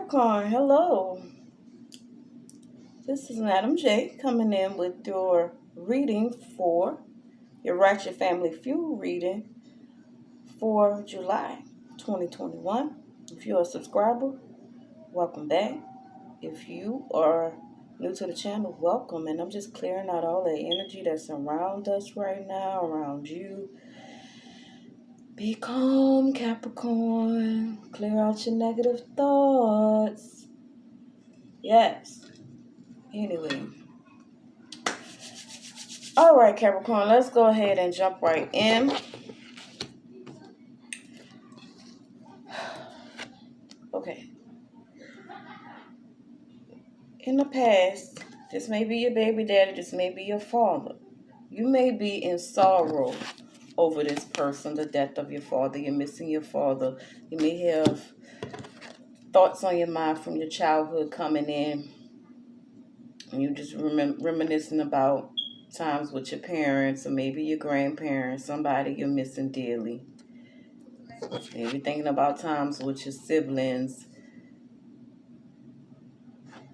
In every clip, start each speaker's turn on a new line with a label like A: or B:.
A: Capricorn, hello. This is Madam J coming in with your reading for your Ratchet Family Feud reading for July 2021. If you're a subscriber, welcome back. If you are new to the channel, welcome. And I'm just clearing out all the energy that's around us right now, around you. Be calm, Capricorn. Clear out your negative thoughts. Yes. Anyway. All right, Capricorn, let's go ahead and jump right in. Okay. In the past, this may be your baby daddy, this may be your father. You may be in sorrow over this person, the death of your father. You're missing your father. You may have thoughts on your mind from your childhood coming in. And you just reminiscing about times with your parents or maybe your grandparents, somebody you're missing dearly. Maybe thinking about times with your siblings.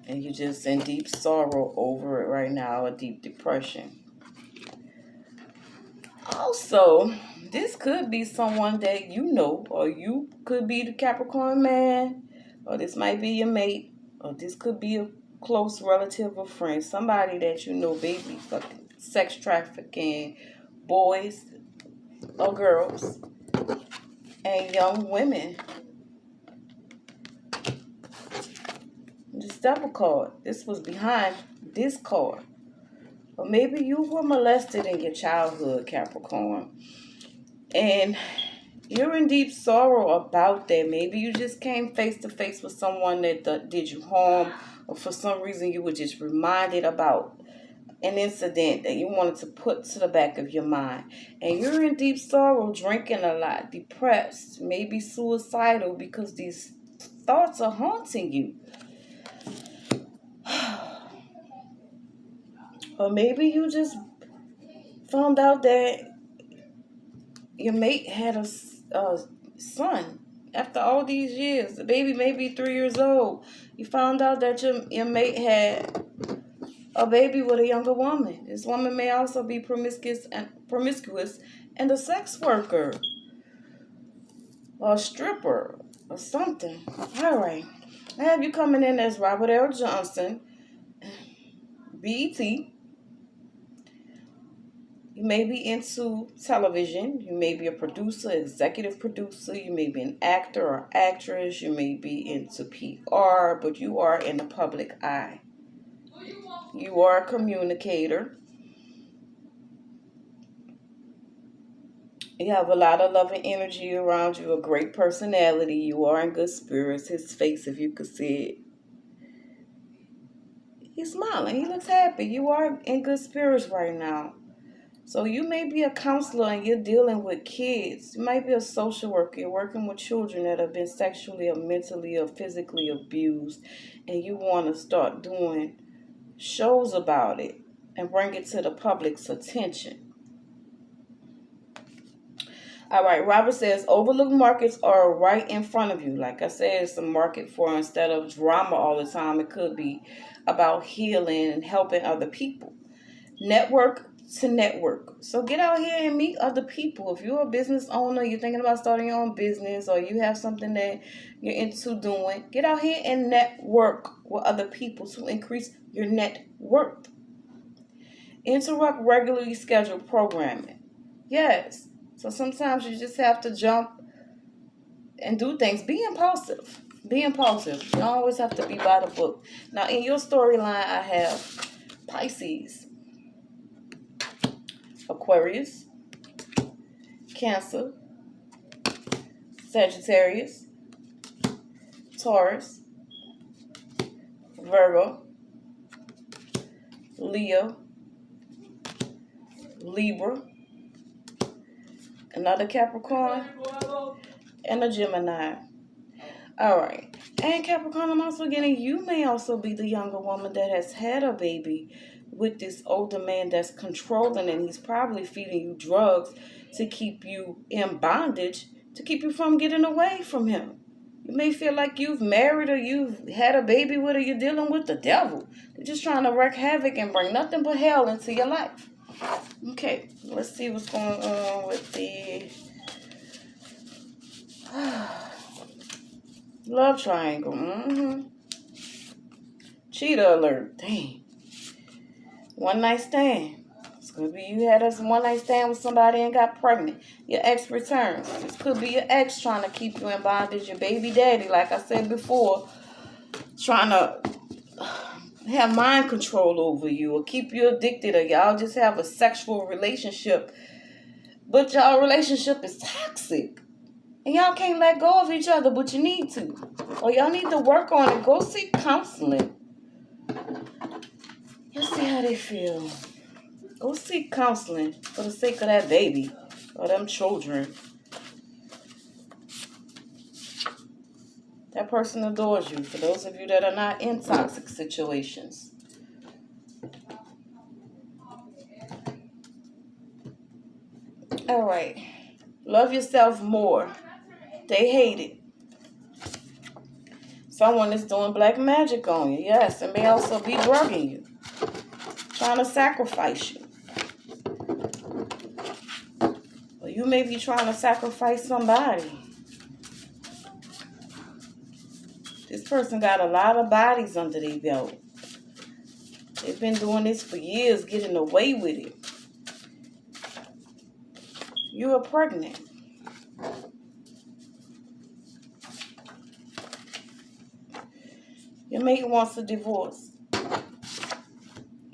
A: And you're just in deep sorrow over it right now, a deep depression. Also, this could be someone that you know, or you could be the Capricorn man, or this might be your mate, or this could be a close relative or friend, somebody that you know, baby, fucking sex trafficking, boys or girls, and young women. This devil card, this was behind this card. Or maybe you were molested in your childhood, Capricorn. And you're in deep sorrow about that. Maybe you just came face to face with someone that did you harm. Or for some reason you were just reminded about an incident that you wanted to put to the back of your mind. And you're in deep sorrow, drinking a lot, depressed, maybe suicidal because these thoughts are haunting you. Or maybe you just found out that your mate had a son after all these years. The baby may be 3 years old. You found out that your mate had a baby with a younger woman. This woman may also be promiscuous and a sex worker or a stripper or something. All right. I have you coming in as Robert L. Johnson, BET. You may be into television. You may be a producer, executive producer. You may be an actor or actress. You may be into PR, but you are in the public eye. You are a communicator. You have a lot of love and energy around you, a great personality. You are in good spirits. His face, if you could see it, he's smiling. He looks happy. You are in good spirits right now. So you may be a counselor and you're dealing with kids. You might be a social worker. You're working with children that have been sexually or mentally or physically abused. And you want to start doing shows about it and bring it to the public's attention. All right, Robert says, overlooked markets are right in front of you. Like I said, it's a market for, instead of drama all the time, it could be about healing and helping other people. Network to network. So get out here and meet other people. If you're a business owner, you're thinking about starting your own business, or you have something that you're into doing, get out here and network with other people to increase your net worth. Interrupt regularly scheduled programming. Yes. So sometimes you just have to jump and do things. Be impulsive. Be impulsive. You don't always have to be by the book. Now, in your storyline, I have Pisces, Aquarius, Cancer, Sagittarius, Taurus, Virgo, Leo, Libra, another Capricorn, and a Gemini. All right. And Capricorn, I'm also getting, you may also be the younger woman that has had a baby with this older man that's controlling, and he's probably feeding you drugs to keep you in bondage, to keep you from getting away from him. You may feel like you've married or you've had a baby with or you're dealing with the devil. They're just trying to wreak havoc and bring nothing but hell into your life. Okay, let's see what's going on with the love triangle. Cheater alert. Dang. One night stand. This could be you had a one night stand with somebody and got pregnant. Your ex returns. This could be your ex trying to keep you in bondage. Your baby daddy, like I said before, trying to have mind control over you or keep you addicted, or y'all just have a sexual relationship. But y'all relationship is toxic. And y'all can't let go of each other, but you need to. Or y'all need to work on it. Go seek counseling. Let's see how they feel. Go seek counseling for the sake of that baby or them children. That person adores you. For those of you that are not in toxic situations. All right. Love yourself more. They hate it. Someone is doing black magic on you. Yes, and may also be drugging you. Trying to sacrifice you. Or you may be trying to sacrifice somebody. This person got a lot of bodies under their belt. They've been doing this for years, getting away with it. You are pregnant. Your mate wants a divorce.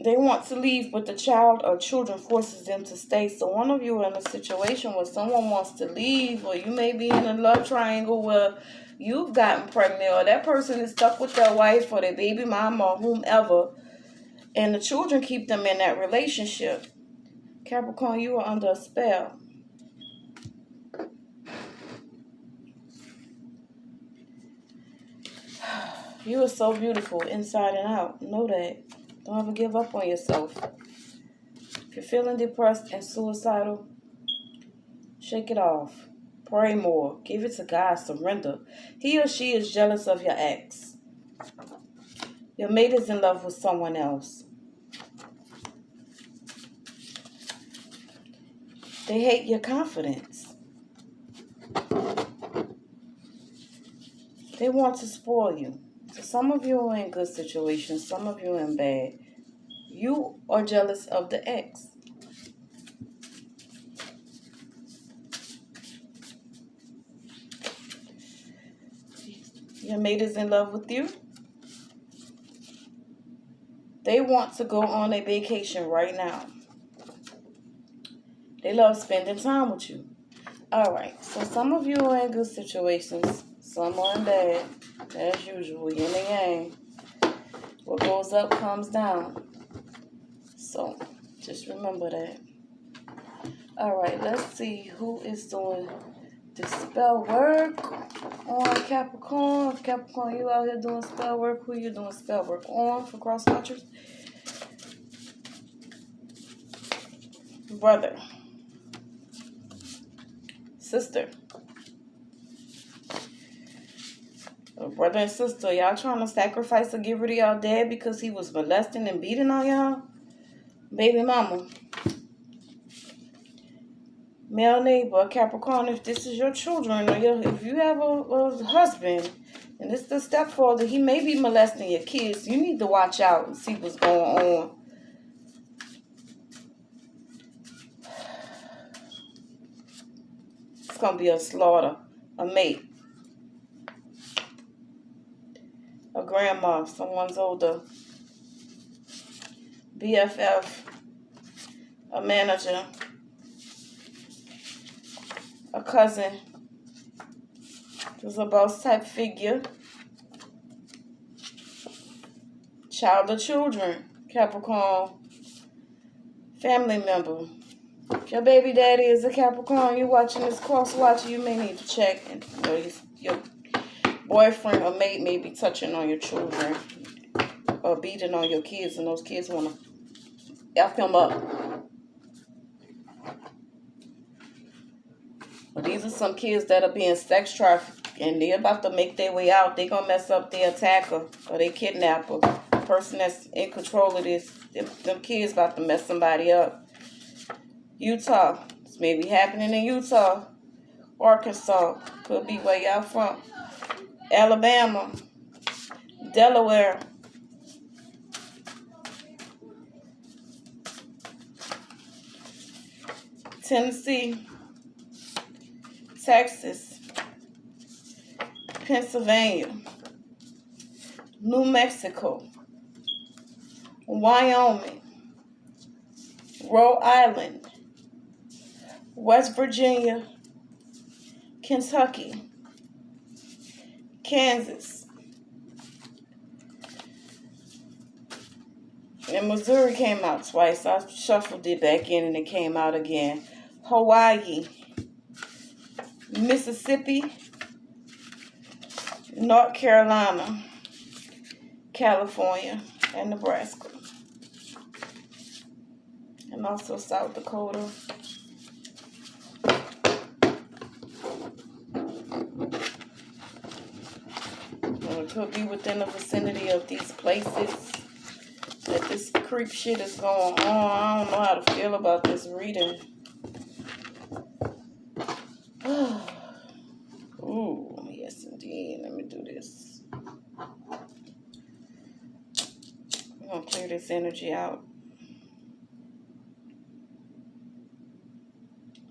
A: They want to leave, but the child or children forces them to stay. So one of you are in a situation where someone wants to leave, or you may be in a love triangle where you've gotten pregnant, or that person is stuck with their wife or their baby mama or whomever, and the children keep them in that relationship. Capricorn, you are under a spell. You are so beautiful inside and out. Know that. Don't ever give up on yourself. If you're feeling depressed and suicidal, shake it off. Pray more. Give it to God. Surrender. He or she is jealous of your ex. Your mate is in love with someone else. They hate your confidence. They want to spoil you. So some of you are in good situations, some of you are in bad. You are jealous of the ex. Your mate is in love with you. They want to go on a vacation right now. They love spending time with you. All right, so some of you are in good situations, some are in bad. As usual, yin and yang. What goes up comes down. So, just remember that. All right, let's see who is doing the spell work on Capricorn. Capricorn, you out here doing spell work. Who you doing spell work on for cross watchers? Brother. Sister. Brother and sister, y'all trying to sacrifice or get rid of y'all dad because he was molesting and beating on y'all? Baby mama. Male neighbor, Capricorn, if this is your children, or if you have a husband, and it's the stepfather, he may be molesting your kids. You need to watch out and see what's going on. It's going to be a slaughter, a mate. A grandma, someone's older, BFF, a manager, a cousin, just a boss type figure, child or children, Capricorn, family member. If your baby daddy is a Capricorn, you watching this cross watcher, you may need to check, and your boyfriend or mate may be touching on your children or beating on your kids, and those kids want to F him up. But these are some kids that are being sex trafficked And they're about to make their way out. They're going to mess up their attacker or their kidnapper. The person that's in control of this. Them kids about to mess somebody up. Utah. This may be happening in Utah. Arkansas. Could be where y'all from. Alabama. Delaware. Tennessee. Texas. Pennsylvania. New Mexico. Wyoming. Rhode Island. West Virginia. Kentucky. Kansas. And Missouri came out twice. I shuffled it back in and it came out again. Hawaii. Mississippi. North Carolina. California. And Nebraska. And also South Dakota. It could be within the vicinity of these places that this creep shit is going on. I don't know how to feel about this reading. Ooh, yes indeed. Let me do this. I'm going to clear this energy out.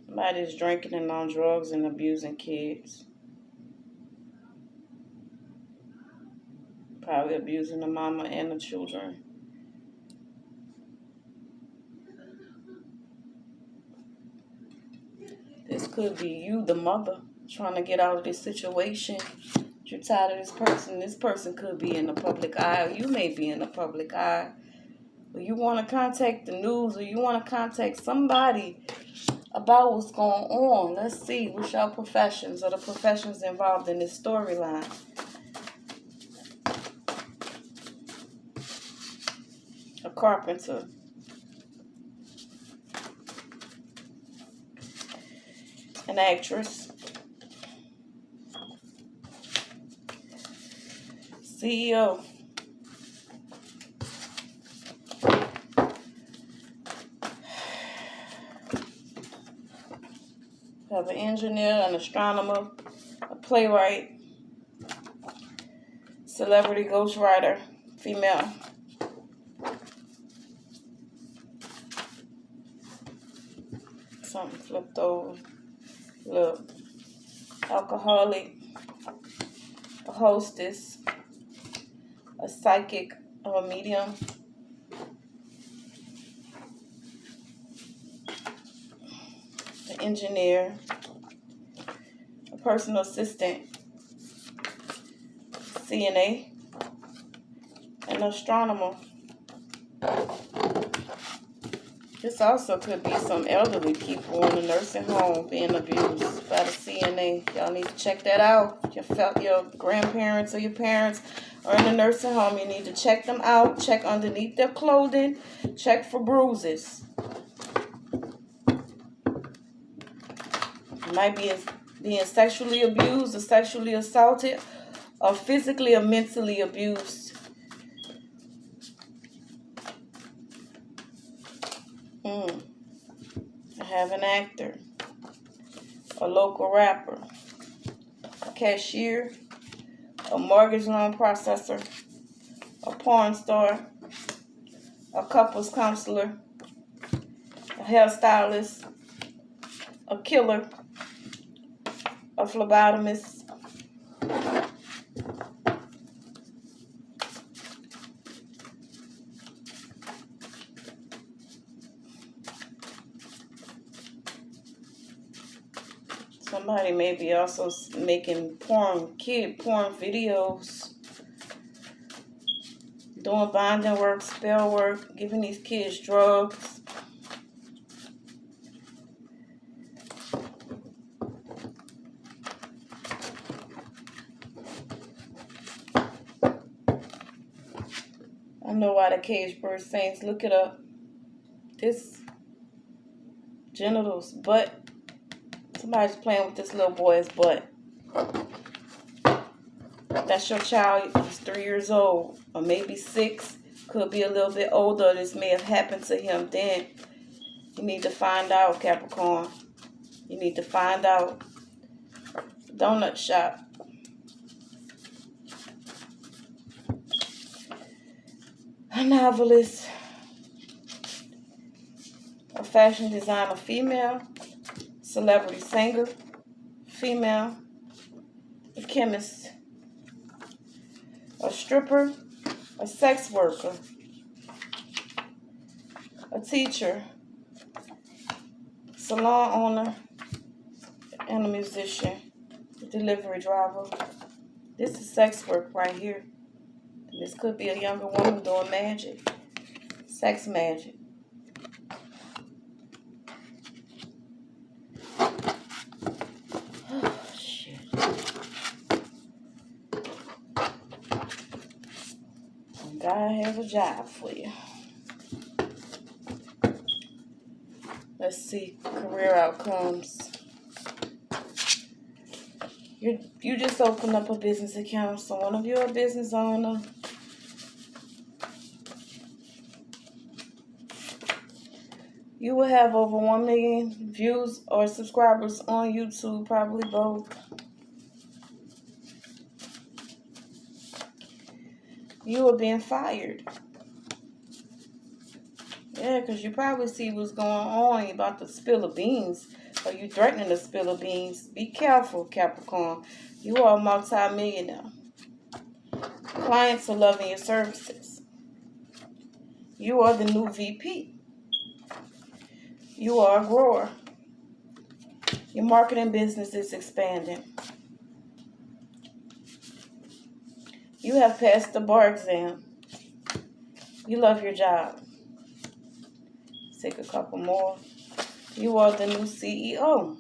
A: Somebody's drinking and on drugs and abusing kids. Probably abusing the mama and the children. This could be you, the mother, trying to get out of this situation. You're tired of this person. This person could be in the public eye, or you may be in the public eye. Or you want to contact the news, or you want to contact somebody about what's going on. Let's see, what's your professions or the professions involved in this storyline. A carpenter. An actress. CEO. Have an engineer, an astronomer, a playwright, celebrity ghostwriter, female. Something flipped over. Look, alcoholic, a hostess, a psychic or a medium, an engineer, a personal assistant, CNA, an astronomer. This also could be some elderly people in a nursing home being abused by the CNA. Y'all need to check that out. Your grandparents or your parents are in a nursing home. You need to check them out. Check underneath their clothing. Check for bruises. Might be being sexually abused or sexually assaulted or physically or mentally abused. I have an actor, a local rapper, a cashier, a mortgage loan processor, a porn star, a couples counselor, a hairstylist, a killer, a phlebotomist, somebody may be also making kid porn videos, doing binding work, spell work, giving these kids drugs. I know why the cage bird sings. Look it up. This genitals, butt. Somebody's playing with this little boy's butt. That's your child. He's 3 years old, or maybe 6. Could be a little bit older. This may have happened to him then. You need to find out, Capricorn. You need to find out. Donut shop. A novelist. A fashion designer, female. Celebrity singer, female. A chemist. A stripper. A sex worker. A teacher. Salon owner. And a musician. A delivery driver. This is sex work right here. This could be a younger woman doing magic. Sex magic. Oh, shit. God has a job for you. Let's see. Career outcomes. You just opened up a business account. So one of you are a business owner. You will have over 1 million views or subscribers on YouTube, probably both. You are being fired. Yeah, because you probably see what's going on. You're about to spill the beans. Or you threatening to spill the beans. Be careful, Capricorn. You are a multi-millionaire. Clients are loving your services. You are the new VP. You are a grower. Your marketing business is expanding. You have passed the bar exam. You love your job. Take a couple more. You are the new CEO.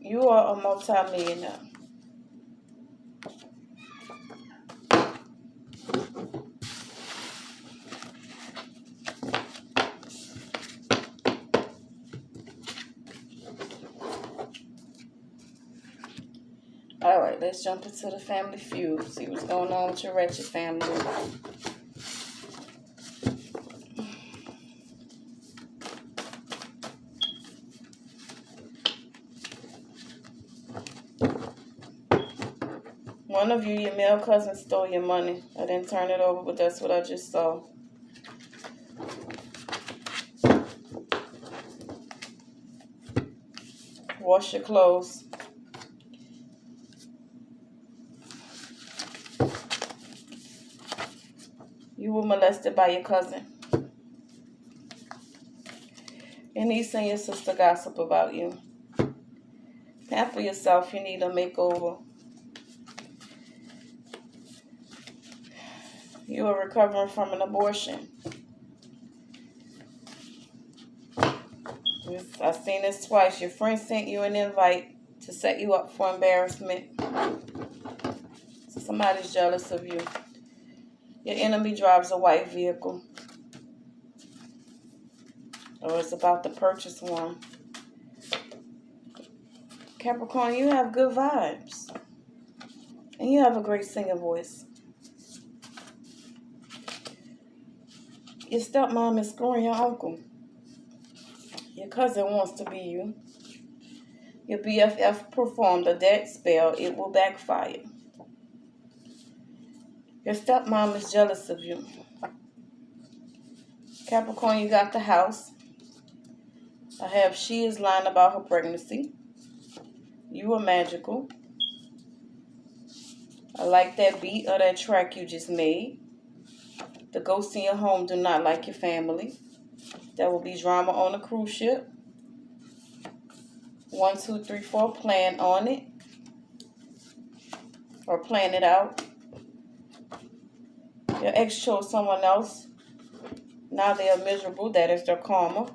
A: You are a multi-millionaire. Alright, let's jump into the family feud. See what's going on with your Ratchet family. One of you, your male cousin, stole your money. I didn't turn it over, but that's what I just saw. Wash your clothes. You were molested by your cousin. Your niece and your sister gossip about you. Pamper yourself. You need a makeover. You are recovering from an abortion. I've seen this twice. Your friend sent you an invite to set you up for embarrassment. So somebody's jealous of you. Your enemy drives a white vehicle. Or is about to purchase one. Capricorn, you have good vibes. And you have a great singing voice. Your stepmom is screwing your uncle. Your cousin wants to be you. Your BFF performed a death spell. It will backfire. Your stepmom is jealous of you. Capricorn, you got the house. I have she is lying about her pregnancy. You are magical. I like that beat or that track you just made. The ghosts in your home do not like your family. There will be drama on a cruise ship. 1, 2, 3, 4. Plan on it. Or plan it out. Your ex chose someone else. Now they are miserable. That is their karma.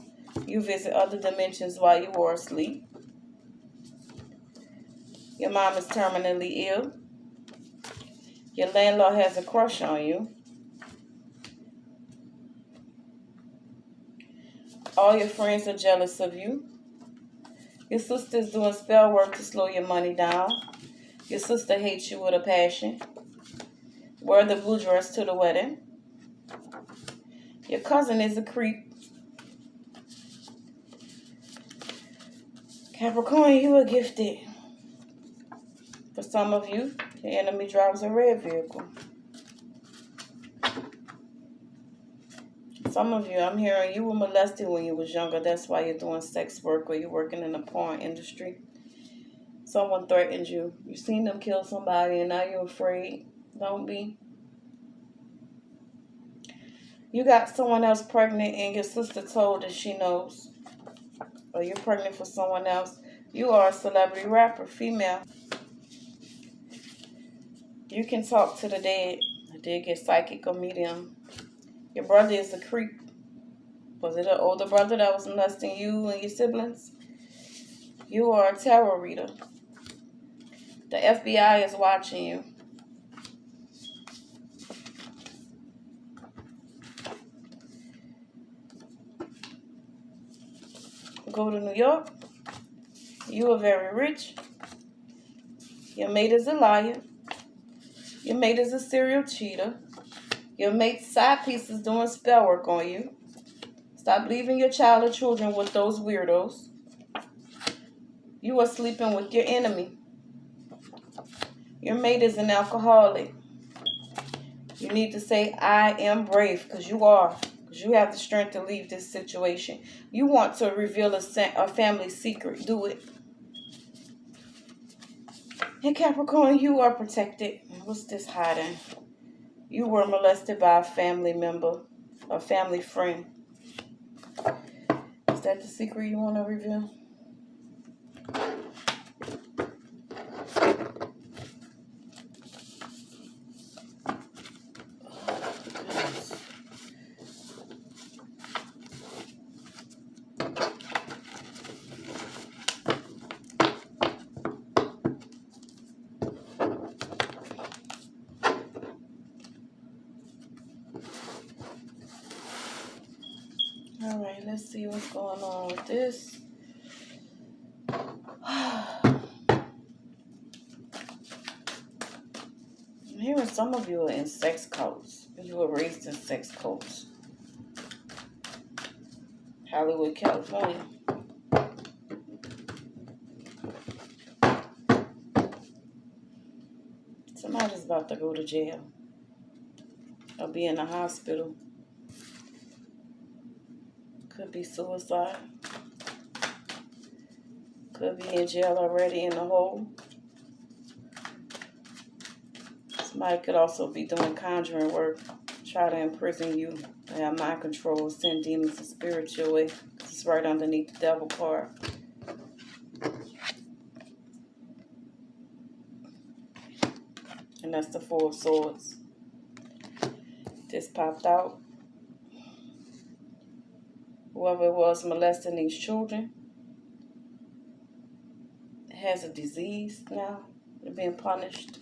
A: You visit other dimensions while you are asleep. Your mom is terminally ill. Your landlord has a crush on you. All your friends are jealous of you. Your sister is doing spell work to slow your money down. Your sister hates you with a passion. Wear the blue dress to the wedding. Your cousin is a creep. Capricorn, you are gifted. For some of you, your enemy drives a red vehicle. Some of you, I'm hearing you were molested when you was younger. That's why you're doing sex work or you're working in the porn industry. Someone threatened you. You seen them kill somebody and now you're afraid. Don't be. You got someone else pregnant and your sister told that she knows. Or you're pregnant for someone else. You are a celebrity rapper, female. You can talk to the dead. I did get psychic or medium. Your brother is a creep. Was it an older brother that was molesting you and your siblings? You are a tarot reader. The FBI is watching you. Go to New York. You are very rich. Your mate is a liar. Your mate is a serial cheater. Your mate's side piece is doing spell work on you. Stop leaving your child or children with those weirdos. You are sleeping with your enemy. Your mate is an alcoholic. You need to say, I am brave, because you are. Because you have the strength to leave this situation. You want to reveal a family secret. Do it. And Capricorn, you are protected. What's this hiding? You were molested by a family member, a family friend. Is that the secret you want to reveal? All right, let's see what's going on with this. I'm hearing some of you are in sex cults. You were raised in sex cults. Hollywood, California. Somebody's about to go to jail or be in the hospital. Could be suicide. Could be in jail already in the hole. Somebody could also be doing conjuring work. Try to imprison you. They have mind control. Send demons and spirits your way. It's right underneath the devil card. And that's the Four of Swords. This popped out. Whoever it was molesting these children has a disease now. They're being punished.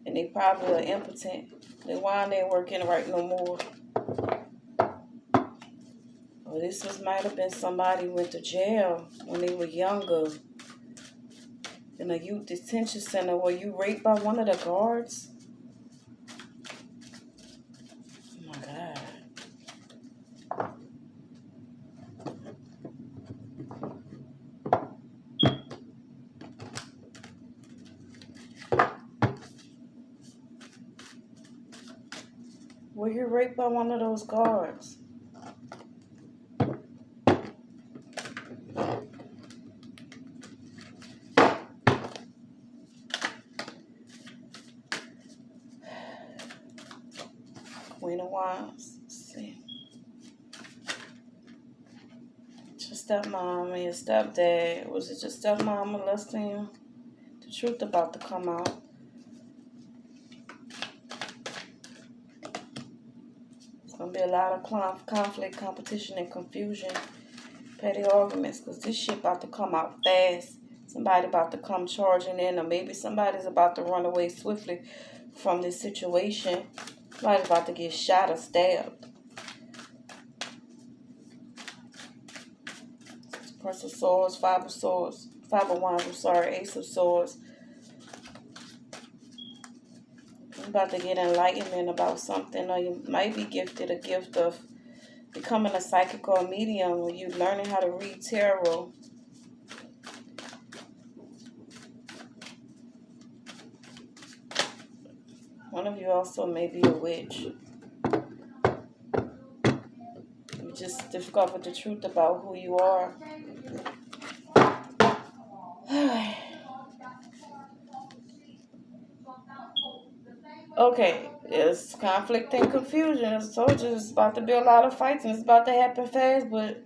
A: And they probably are impotent. Then why they ain't working right no more? Well, might have been somebody who went to jail when they were younger. In a youth detention center. Were you raped by one of the guards? Oh my God. Were you raped by one of those guards? Queen of Wands. Let's see. Your stepmom and your stepdad. Was it your stepmom molesting you? The truth about to come out. It's going to be a lot of conflict, competition, and confusion. Petty arguments, because this shit about to come out fast. Somebody about to come charging in, or maybe somebody's about to run away swiftly from this situation. Somebody's about to get shot or stabbed. Prince of Swords, Five of Swords, Five of Wands, I'm sorry, Ace of Swords. You're about to get enlightenment about something, or you might be gifted a gift of becoming a psychic or a medium, or you learning how to read tarot. One of you also may be a witch. You just discovered the truth about who you are. Okay, it's conflict and confusion. I told you it's about to be a lot of fights and it's about to happen fast, but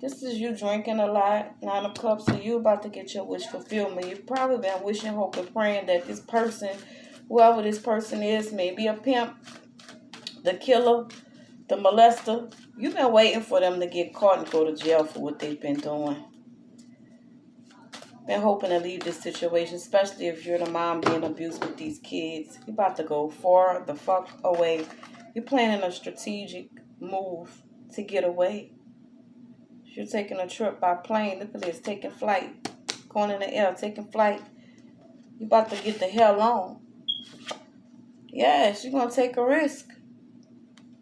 A: this is you drinking a lot. 9 of Cups, so you about to get your wish fulfillment. You've probably been wishing, hoping, praying that this person, whoever this person is, maybe a pimp, the killer, the molester, you've been waiting for them to get caught and go to jail for what they've been doing. Been hoping to leave this situation, especially if you're the mom being abused with these kids. You're about to go far the fuck away. You're planning a strategic move to get away. You're taking a trip by plane. Look at this, taking flight. Going in the air, taking flight. You're about to get the hell on. Yes, you're going to take a risk.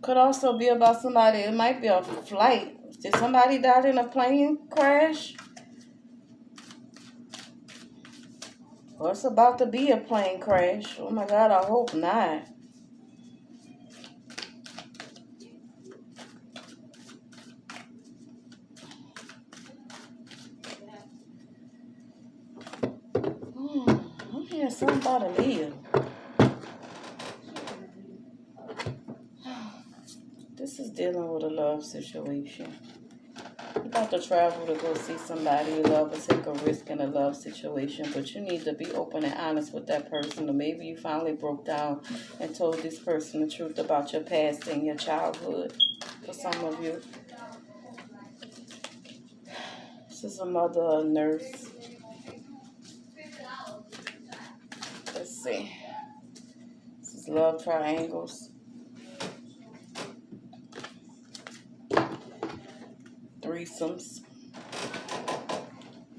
A: Could also be about somebody. It might be a flight. Did somebody die in a plane crash? Well, it's about to be a plane crash. Oh my God, I hope not. I'm hearing something about a Leo. This is dealing with a love situation. You're about to travel to go see somebody you love or take a risk in a love situation, but you need to be open and honest with that person. Or maybe you finally broke down and told this person the truth about your past and your childhood. For some of you, this is a mother, a nurse. Let's see. This is love triangles. Threesomes.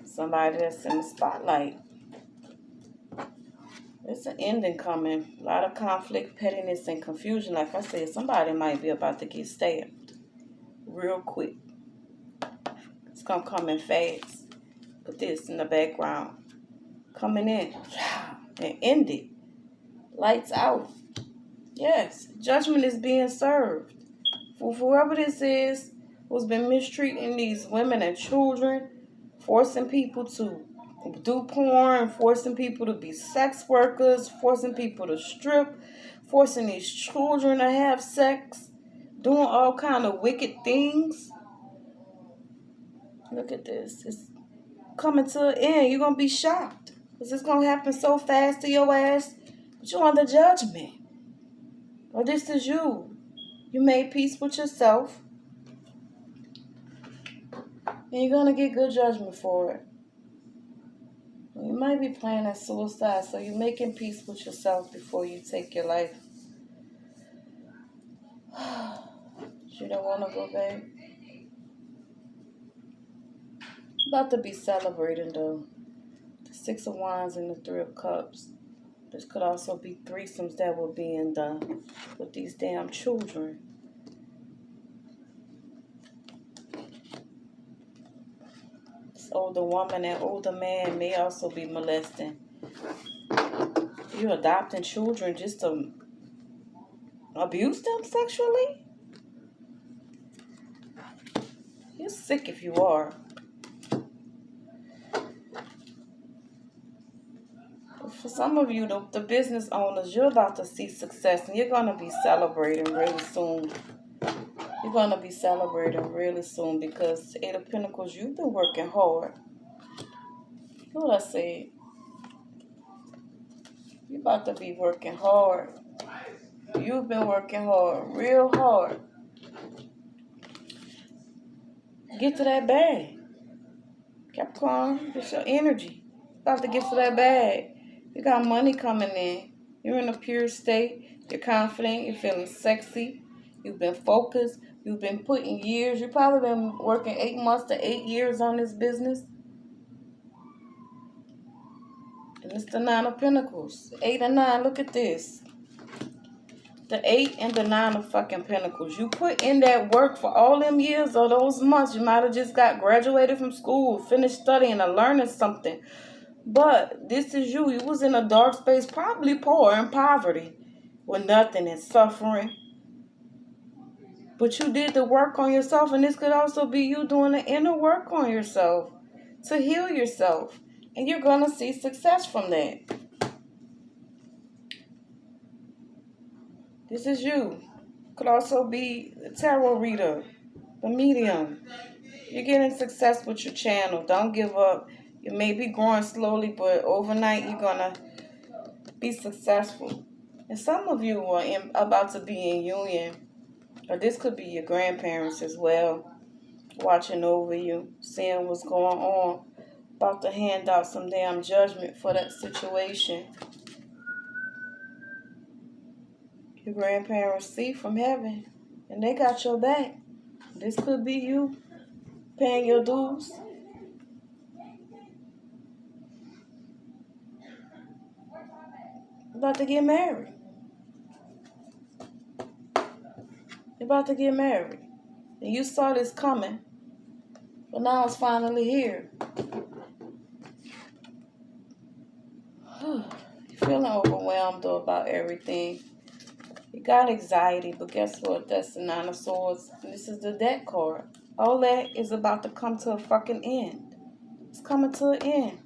A: Somebody that's in the spotlight. There's an ending coming. A lot of conflict, pettiness, and confusion. Like I said, somebody might be about to get stabbed real quick. It's going to come in fast. Put this in the background. Coming in. And end it. Lights out. Yes. Judgment is being served. For whoever this is who's been mistreating these women and children, forcing people to do porn, forcing people to be sex workers, forcing people to strip, forcing these children to have sex, doing all kind of wicked things. Look at this. It's coming to an end. You're going to be shocked. Because it's going to happen so fast to your ass. But you're under judgment. Well, this is you. You made peace with yourself. And you're going to get good judgment for it. You might be planning suicide, so you're making peace with yourself before you take your life. You don't want to go back. About to be celebrating, though. The 6 of Wands and the 3 of Cups. This could also be threesomes that were being done with these damn children. Older woman and older man may also be molesting. You're adopting children just to abuse them sexually? You're sick if you are. For some of you, the business owners, you're about to see success and you're going to be celebrating really soon. You're going to be celebrating really soon because 8 of Pentacles, you've been working hard. What I said? You're about to be working hard. You've been working hard, real hard. Get to that bag. Capricorn, it's your energy. About to get to that bag. You got money coming in. You're in a pure state. You're confident. You're feeling sexy. You've been focused. You've been putting years. You've probably been working 8 months to 8 years on this business. And it's the 9 of Pentacles. 8 and 9. Look at this. The 8 and the 9 of fucking Pentacles. You put in that work for all them years or those months. You might have just got graduated from school, finished studying or learning something. But this is you. You was in a dark space, probably poor and poverty, with nothing and suffering. But you did the work on yourself, and this could also be you doing the inner work on yourself to heal yourself. And you're going to see success from that. This is you. Could also be a tarot reader, the medium. You're getting success with your channel. Don't give up. You may be growing slowly, but overnight you're going to be successful. And some of you are about to be in union. Or this could be your grandparents as well, watching over you, seeing what's going on. About to hand out some damn judgment for that situation. Your grandparents see from heaven, and they got your back. This could be you paying your dues. About to get married. You're about to get married. And you saw this coming, but now it's finally here. You're feeling overwhelmed though about everything. You got anxiety, but guess what? That's the 9 of Swords. And this is the Death card. All that is about to come to a fucking end. It's coming to an end.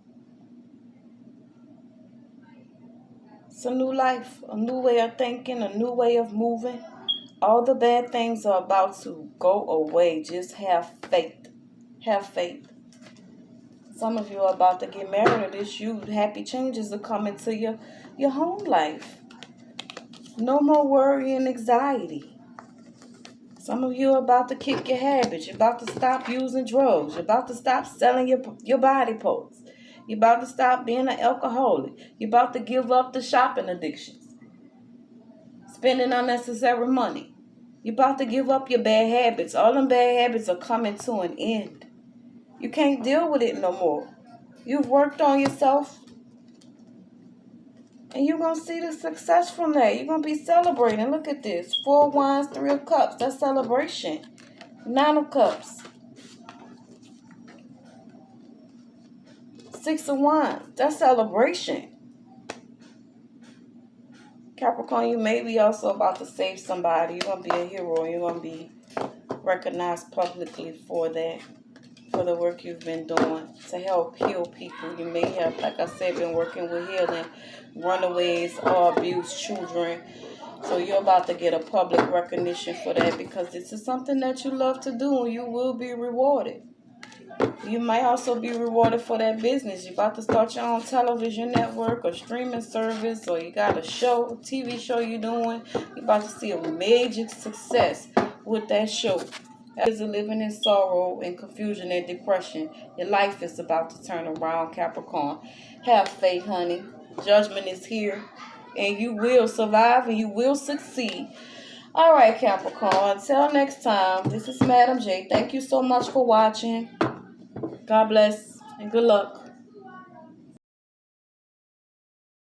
A: It's a new life, a new way of thinking, a new way of moving. All the bad things are about to go away. Just have faith. Have faith. Some of you are about to get married. This you. Happy changes are coming to your home life. No more worry and anxiety. Some of you are about to kick your habits. You're about to stop using drugs. You're about to stop selling your body parts. You're about to stop being an alcoholic. You're about to give up the shopping addictions. Spending unnecessary money. You're about to give up your bad habits. All them bad habits are coming to an end. You can't deal with it no more. You've worked on yourself. And you're going to see the success from that. You're going to be celebrating. Look at this. 4 of Wands, 3 of Cups. That's celebration. 9 of Cups. 6 of Wands. That's celebration. Capricorn, you may be also about to save somebody. You're going to be a hero. You're going to be recognized publicly for that. For the work you've been doing to help heal people. You may have, like I said, been working with healing runaways or abused children. So you're about to get a public recognition for that because this is something that you love to do and you will be rewarded. You might also be rewarded for that business. You're about to start your own television network or streaming service, or you got a show, TV show you're doing. You're about to see a major success with that show. As you're living in sorrow and confusion and depression, your life is about to turn around, Capricorn. Have faith, honey. Judgment is here, and you will survive and you will succeed. All right, Capricorn. Until next time, this is Madam J. Thank you so much for watching. God bless and good luck.